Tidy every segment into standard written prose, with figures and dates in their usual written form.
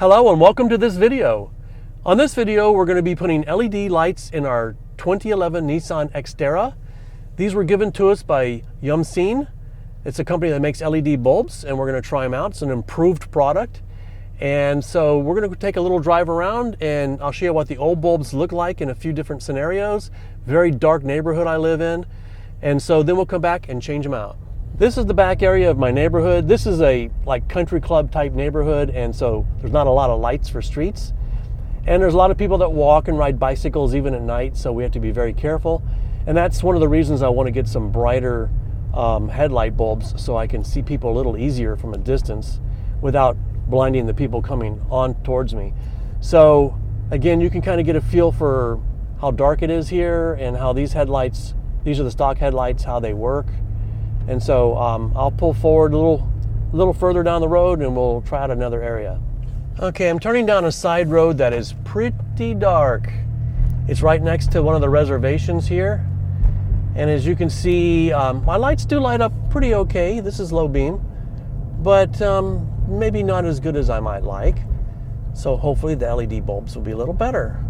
Hello and welcome to this video. On this video we're going to be putting LED lights in our 2011 Nissan Xterra. These were given to us by Yumseen. It's a company that makes LED bulbs and we're going to try them out. It's an improved product. And so we're going to take a little drive around and I'll show you what the old bulbs look like in a few different scenarios. Very dark neighborhood I live in. And so then we'll come back and change them out. This is the back area of my neighborhood. This is a country club type neighborhood, and so there's not a lot of lights for streets. And there's a lot of people that walk and ride bicycles even at night, so we have to be very careful. And that's one of the reasons I want to get some brighter headlight bulbs so I can see people a little easier from a distance without blinding the people coming on towards me. So again, you can kind of get a feel for how dark it is here and how these headlights, these are the stock headlights, how they work. And so I'll pull forward a little further down the road and we'll try out another area. Okay, I'm turning down a side road that is pretty dark. It's right next to one of the reservations here. And as you can see, my lights do light up pretty okay. This is low beam, but maybe not as good as I might like. So hopefully the LED bulbs will be a little better.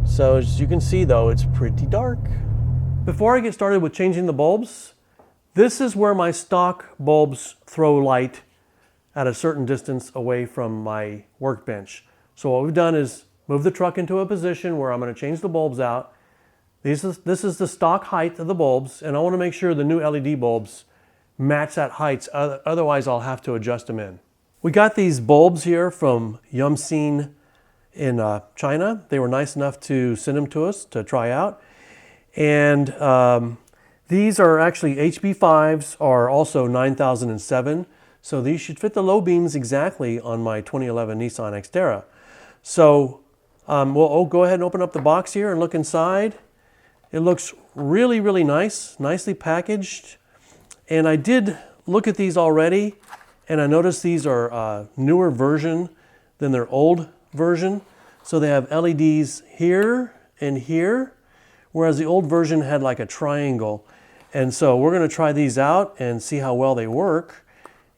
So as you can see though, it's pretty dark. Before I get started with changing the bulbs, this is where my stock bulbs throw light at a certain distance away from my workbench. So what we've done is move the truck into a position where I'm going to change the bulbs out. This is the stock height of the bulbs, and I want to make sure the new LED bulbs match that height, otherwise I'll have to adjust them in. We got these bulbs here from Yumseen in China. They were nice enough to send them to us to try out. And these are actually HB5s, are also 9007. So these should fit the low beams exactly on my 2011 Nissan Xterra. So we'll go ahead and open up the box here and look inside. It looks really, really nice, nicely packaged. And I did look at these already, and I noticed these are a newer version than their old version. So they have LEDs here and here, whereas the old version had like a triangle. And so we're going to try these out and see how well they work.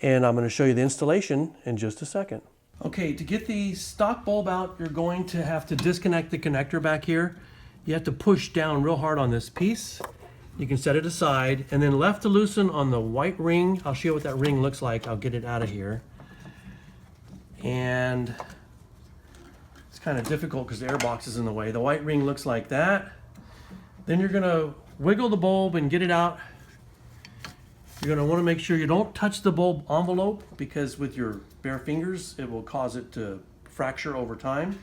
And I'm going to show you the installation in just a second. Okay, to get the stock bulb out, you're going to have to disconnect the connector back here. You have to push down real hard on this piece. You can set it aside and then left to loosen on the white ring. I'll show you what that ring looks like. I'll get it out of here. And it's kind of difficult because the air box is in the way. The white ring looks like that. Then you're going to wiggle the bulb and get it out. You're going to want to make sure you don't touch the bulb envelope, because with your bare fingers it will cause it to fracture over time.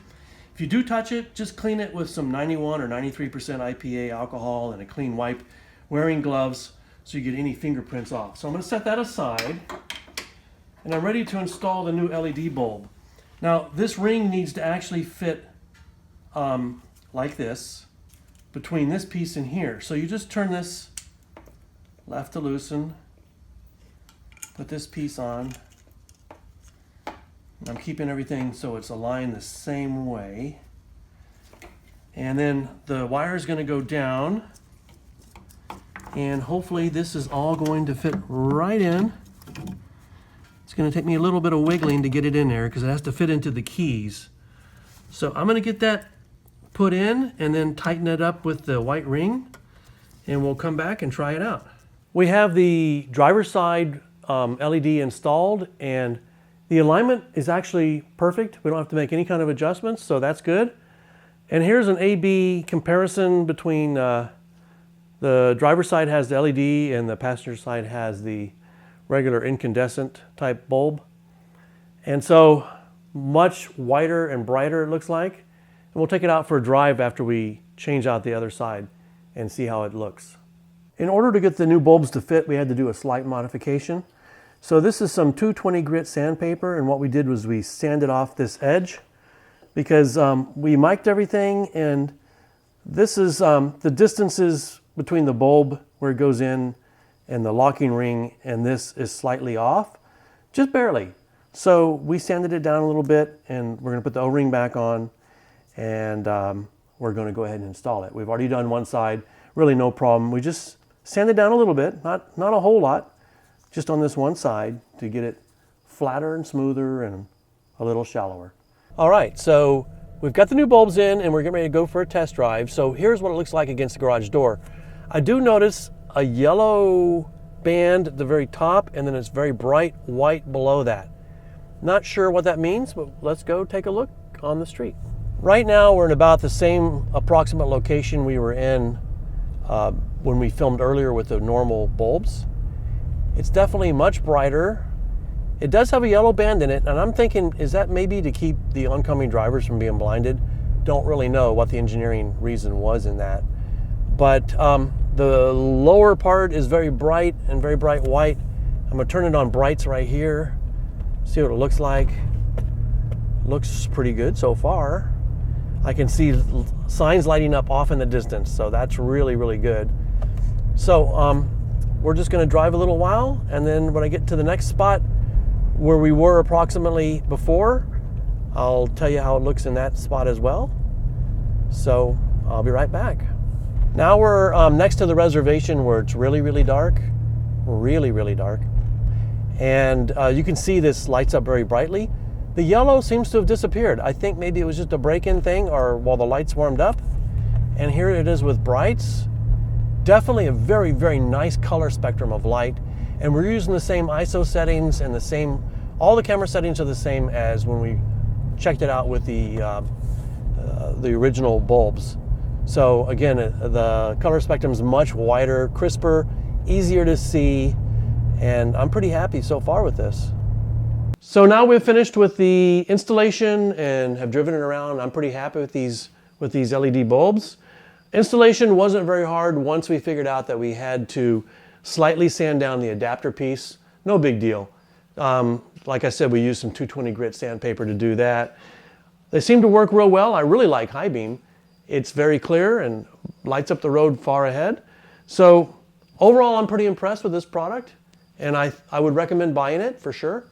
If you do touch it, just clean it with some 91 or 93% IPA alcohol and a clean wipe, wearing gloves so you get any fingerprints off. So I'm going to set that aside and I'm ready to install the new LED bulb. Now this ring needs to actually fit like this between this piece and here. So you just turn this left to loosen, put this piece on. I'm keeping everything so it's aligned the same way. And then the wire is going to go down, and hopefully this is all going to fit right in. It's going to take me a little bit of wiggling to get it in there because it has to fit into the keys. So I'm going to get that put in and then tighten it up with the white ring, and we'll come back and try it out. We have the driver's side LED installed, and the alignment is actually perfect. We don't have to make any kind of adjustments, so that's good. And here's an A/B comparison between the driver's side has the LED and the passenger side has the regular incandescent type bulb. And so much whiter and brighter it looks like. And we'll take it out for a drive after we change out the other side and see how it looks. In order to get the new bulbs to fit, we had to do a slight modification. So this is some 220 grit sandpaper, and what we did was we sanded off this edge because we mic'd everything, and this is the distances between the bulb where it goes in and the locking ring, and this is slightly off, just barely. So we sanded it down a little bit, and we're going to put the O-ring back on, and we're going to go ahead and install it. We've already done one side, really no problem. We just sanded down a little bit, not a whole lot, just on this one side to get it flatter and smoother and a little shallower. All right, so we've got the new bulbs in and we're getting ready to go for a test drive. So here's what it looks like against the garage door. I do notice a yellow band at the very top and then it's very bright white below that. Not sure what that means, but let's go take a look on the street. Right now we're in about the same approximate location we were in when we filmed earlier with the normal bulbs. It's definitely much brighter. It does have a yellow band in it, and I'm thinking, is that maybe to keep the oncoming drivers from being blinded? Don't really know what the engineering reason was in that. But the lower part is very bright and very bright white. I'm gonna turn it on brights right here. See what it looks like. Looks pretty good so far. I can see signs lighting up off in the distance, so that's really, really good. So we're just gonna drive a little while, and then when I get to the next spot where we were approximately before, I'll tell you how it looks in that spot as well. So I'll be right back. Now we're next to the reservation where it's really, really dark. Really, really dark. And you can see this lights up very brightly. The yellow seems to have disappeared. I think maybe it was just a break-in thing or while the lights warmed up. And here it is with brights. Definitely a very, very nice color spectrum of light. And we're using the same ISO settings and all the camera settings are the same as when we checked it out with the original bulbs. So again, the color spectrum is much wider, crisper, easier to see, and I'm pretty happy so far with this. So now we've finished with the installation and have driven it around. I'm pretty happy with these LED bulbs. Installation wasn't very hard once we figured out that we had to slightly sand down the adapter piece. No big deal. Like I said, we used some 220 grit sandpaper to do that. They seem to work real well. I really like high beam. It's very clear and lights up the road far ahead. So overall, I'm pretty impressed with this product, and I would recommend buying it for sure.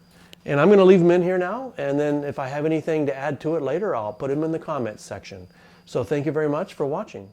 And I'm gonna leave them in here now, and then if I have anything to add to it later, I'll put them in the comments section. So thank you very much for watching.